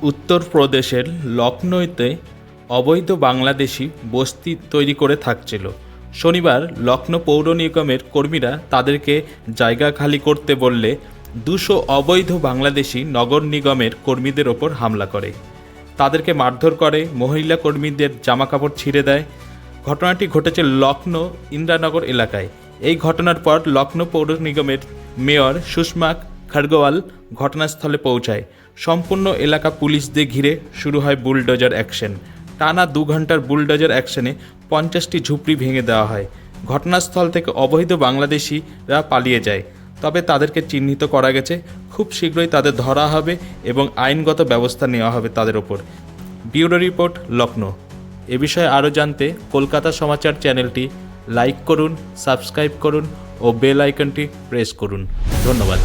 উত্তরপ্রদেশের লখনৌতে অবৈধ বাংলাদেশি বস্তি তৈরি করে থাকছিল। শনিবার লখনৌ পৌর নিগমের কর্মীরা তাদেরকে জায়গা খালি করতে বললে 200 অবৈধ বাংলাদেশি নগর নিগমের কর্মীদের ওপর হামলা করে। তাদেরকে মারধর করে, মহিলা কর্মীদের জামাকাপড় ছিঁড়ে দেয়। ঘটনাটি ঘটেছে লখনৌ ইন্দিরানগর এলাকায়। এই ঘটনার পর লখনৌ পৌর নিগমের মেয়র সুষমা খারগোয়াল ঘটনাস্থলে পৌঁছায়। সম্পূর্ণ এলাকা পুলিশ দিয়ে ঘিরে শুরু হয় বুলডোজার অ্যাকশন। টানা 2 ঘন্টার বুলডোজার অ্যাকশনে 50টি ঝুপড়ি ভেঙে দেওয়া হয়। ঘটনাস্থল থেকে অবৈধ বাংলাদেশিরা পালিয়ে যায়, তবে তাদেরকে চিহ্নিত করা গেছে। খুব শীঘ্রই তাদের ধরা হবে এবং আইনগত ব্যবস্থা নেওয়া হবে তাদের ওপর। Bureau report, Lucknow. এ বিষয়ে আরও জানতে কলকাতা সমাচার চ্যানেলটি লাইক করুন, সাবস্ক্রাইব করুন ও বেল আইকনটি প্রেস করুন। ধন্যবাদ।